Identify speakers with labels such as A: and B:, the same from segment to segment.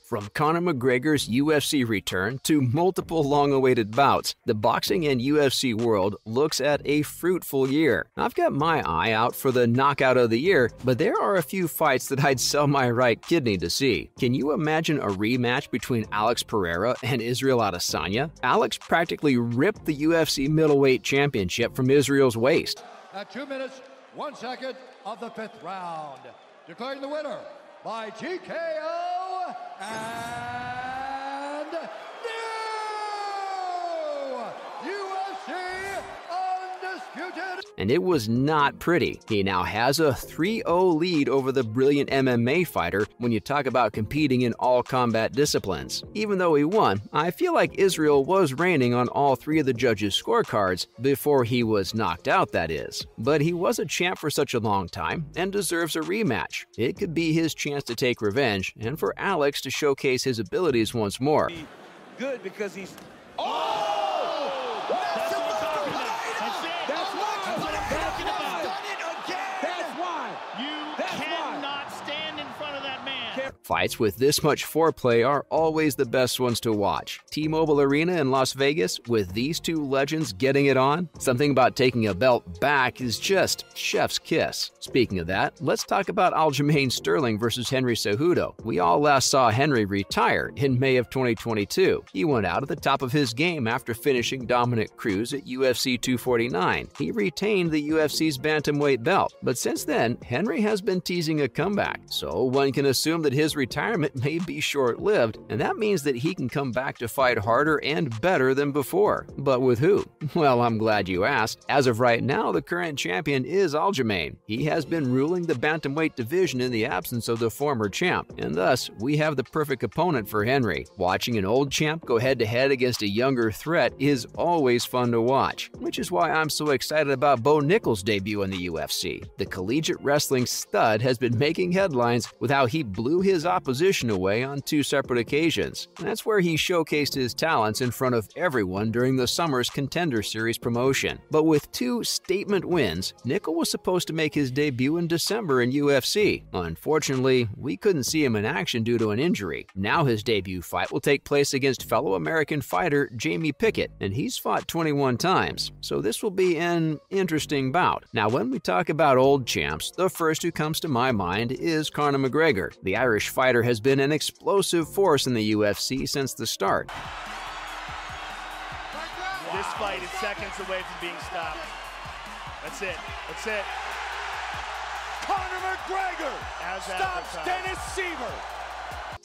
A: From Conor McGregor's UFC return to multiple long-awaited bouts, the boxing and UFC world looks at a fruitful year. I've got my eye out for the knockout of the year, but there are a few fights that I'd sell my right kidney to see. Can you imagine a rematch between Alex Pereira and Israel Adesanya? Alex practically ripped the UFC middleweight championship from Israel's waist.
B: At 2 minutes, 1 second of the 5th round, declaring the winner by TKO and new UFC Undisputed.
A: And it was not pretty. He now has a 3-0 lead over the brilliant MMA fighter when you talk about competing in all combat disciplines. Even though he won, I feel like Israel was reigning on all 3 of the judges' scorecards before he was knocked out, that is. But he was a champ for such a long time and deserves a rematch. It could be his chance to take revenge and for Alex to showcase his abilities once more.
C: Good because he's...
A: Fights with this much foreplay are always the best ones to watch. T-Mobile Arena in Las Vegas, with these 2 legends getting it on, something about taking a belt back is just chef's kiss. Speaking of that, let's talk about Aljamain Sterling versus Henry Cejudo. We all last saw Henry retire in May of 2022. He went out at the top of his game after finishing Dominic Cruz at UFC 249. He retained the UFC's bantamweight belt, but since then, Henry has been teasing a comeback, so one can assume that his retirement may be short-lived, and that means that he can come back to fight harder and better than before. But with who? Well, I'm glad you asked. As of right now, the current champion is Aljamain. He has been ruling the bantamweight division in the absence of the former champ, and thus, we have the perfect opponent for Henry. Watching an old champ go head-to-head against a younger threat is always fun to watch, which is why I'm so excited about Bo Nickal's debut in the UFC. The collegiate wrestling stud has been making headlines with how he blew his opposition away on 2 separate occasions. That's where he showcased his talents in front of everyone during the summer's Contender Series promotion. But with 2 statement wins, Nickal was supposed to make his debut in December in UFC. Unfortunately, we couldn't see him in action due to an injury. Now his debut fight will take place against fellow American fighter Jamie Pickett, and he's fought 21 times, so this will be an interesting bout. Now, when we talk about old champs, the first who comes to my mind is Conor McGregor. The Irish fighter has been an explosive force in the UFC since the start.
D: This fight is seconds away from being stopped. That's it. That's it.
B: Conor McGregor stops Dennis Siver.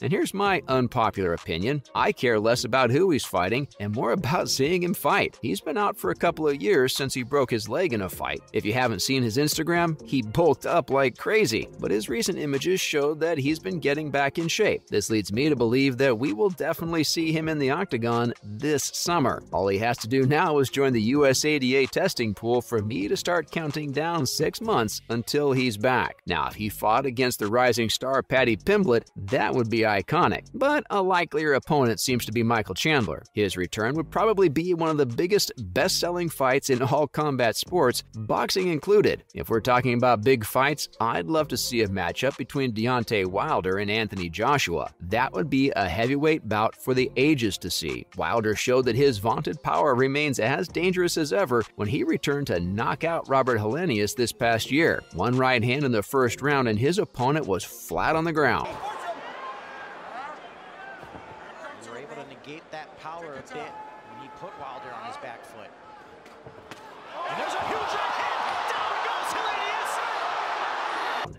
A: And here's my unpopular opinion. I care less about who he's fighting and more about seeing him fight. He's been out for a couple of years since he broke his leg in a fight. If you haven't seen his Instagram, he bulked up like crazy, but his recent images showed that he's been getting back in shape. This leads me to believe that we will definitely see him in the octagon this summer. All he has to do now is join the USADA testing pool for me to start counting down 6 months until he's back. Now, if he fought against the rising star Paddy Pimblett, that would be iconic, but a likelier opponent seems to be Michael Chandler. His return would probably be one of the biggest best-selling fights in all combat sports, boxing included. If we're talking about big fights, I'd love to see a matchup between Deontay Wilder and Anthony Joshua. That would be a heavyweight bout for the ages to see. Wilder showed that his vaunted power remains as dangerous as ever when he returned to knock out Robert Helenius this past year. One right hand in the first round and his opponent was flat on the ground.
E: Negate that power a bit when he put Wilder on his back foot. And there's a huge right hand. Down goes Helenius.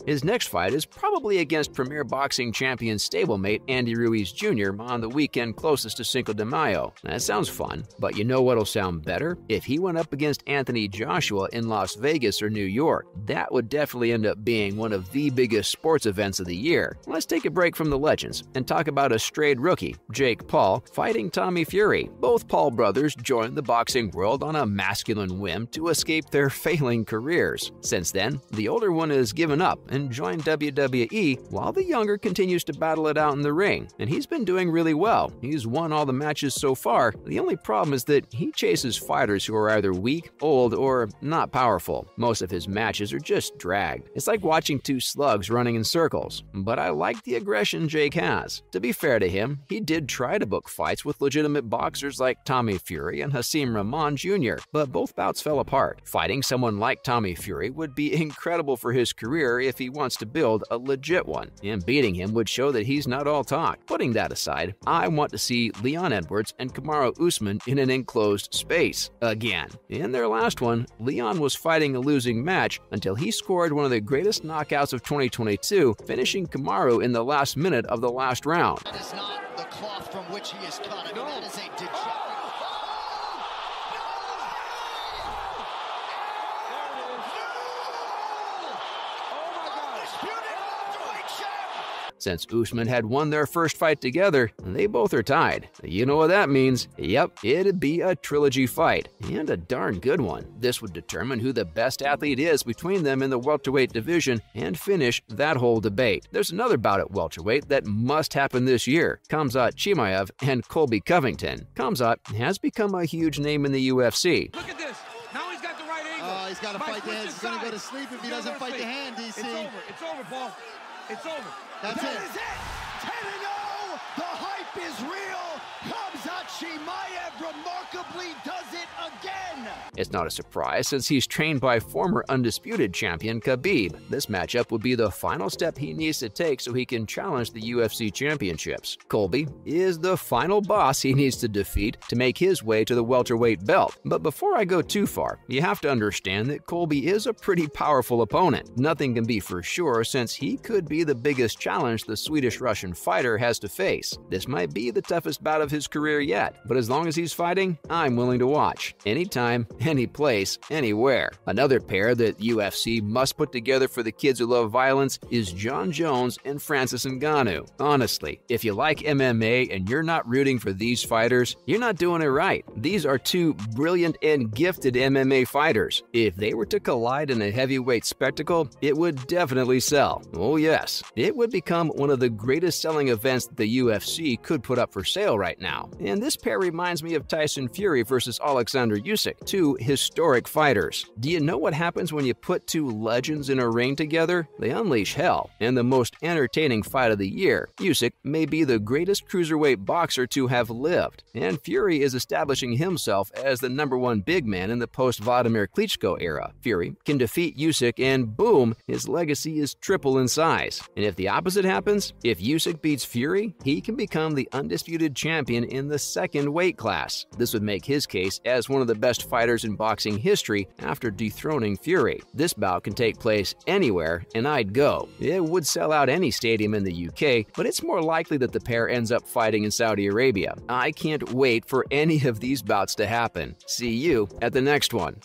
A: His next fight is probably against Premier Boxing champion stablemate Andy Ruiz Jr. on the weekend closest to Cinco de Mayo. That sounds fun, but you know what'll sound better? If he went up against Anthony Joshua in Las Vegas or New York. That would definitely end up being one of the biggest sports events of the year. Let's take a break from the legends and talk about a strayed rookie, Jake Paul, fighting Tommy Fury. Both Paul brothers joined the boxing world on a masculine whim to escape their failing careers. Since then, the older one has given up and join WWE while the younger continues to battle it out in the ring, and he's been doing really well. He's won all the matches so far. The only problem is that he chases fighters who are either weak, old, or not powerful. Most of his matches are just dragged. It's like watching two slugs running in circles. But I like the aggression Jake has. To be fair to him, he did try to book fights with legitimate boxers like Tommy Fury and Hasim Rahman Jr., but both bouts fell apart. Fighting someone like Tommy Fury would be incredible for his career if he wants to build a legit one, and beating him would show that he's not all talk. Putting that aside, I want to see Leon Edwards and Kamaru Usman in an enclosed space again. In their last one, Leon was fighting a losing match until he scored one of the greatest knockouts of 2022, finishing Kamaru in the last minute of the last round.
C: That is not the cloth from which he is cut. I mean, that is a degenerate.
A: Since Usman had won their first fight together, they both are tied. You know what that means? Yep, it'd be a trilogy fight, and a darn good one. This would determine who the best athlete is between them in the welterweight division and finish that whole debate. There's another bout at welterweight that must happen this year: Khamzat Chimaev and Colby Covington. Khamzat has become a huge name in the UFC.
F: Look at this. Now he's got the right angle.
C: Oh, he's got to fight the hand. He's going to go to sleep if he doesn't fight the hand, DC.
F: It's over. It's over, Paul. It's over.
C: That's
B: That
C: it.
B: is it. 10-0. The hype is real. Khamzat Chimaev remarkably does it again.
A: It's not a surprise since he's trained by former undisputed champion Khabib. This matchup would be the final step he needs to take so he can challenge the UFC championships. Colby is the final boss he needs to defeat to make his way to the welterweight belt. But before I go too far, you have to understand that Colby is a pretty powerful opponent. Nothing can be for sure since he could be the biggest challenge the Swedish-Russian fighter has to face. This might be the toughest bout of his career yet, but as long as he's fighting, I'm willing to watch. Anytime, any place, anywhere. Another pair that UFC must put together for the kids who love violence is Jon Jones and Francis Ngannou. Honestly, if you like MMA and you're not rooting for these fighters, you're not doing it right. These are two brilliant and gifted MMA fighters. If they were to collide in a heavyweight spectacle, it would definitely sell. Oh yes, it would become one of the greatest selling events that the UFC could put up for sale right now. And this pair reminds me of Tyson Fury versus Alexander Usyk, two historic fighters. Do you know what happens when you put two legends in a ring together? They unleash hell. And the most entertaining fight of the year, Usyk may be the greatest cruiserweight boxer to have lived, and Fury is establishing himself as the #1 big man in the post-Vladimir Klitschko era. Fury can defeat Usyk and boom, his legacy is triple in size. And if the opposite happens, if Usyk beats Fury, he can become the undisputed champion in the second weight class. This would make his case as one of the best fighters in boxing history after dethroning Fury. This bout can take place anywhere, and I'd go. It would sell out any stadium in the UK, but it's more likely that the pair ends up fighting in Saudi Arabia. I can't wait for any of these bouts to happen. See you at the next one.